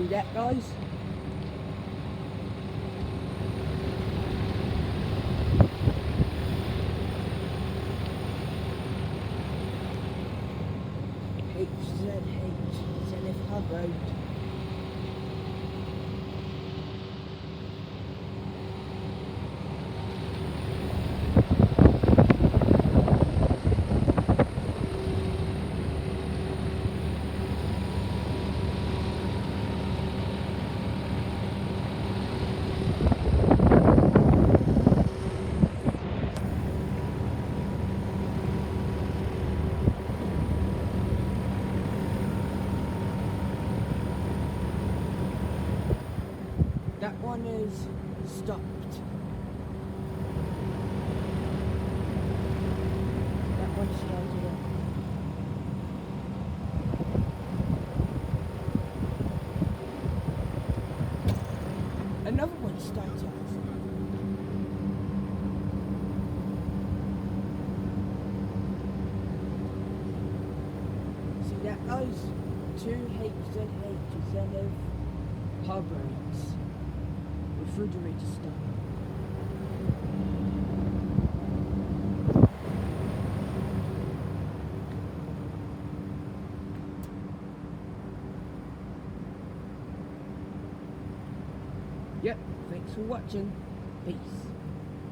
See that, guys? HZH, Zenith Hub Road. That one is stopped. That one started up. Another one started up. See that, guys? 2HZH Zenith Hub Roads. Refrigerator stuff. Yep, thanks for watching. Peace.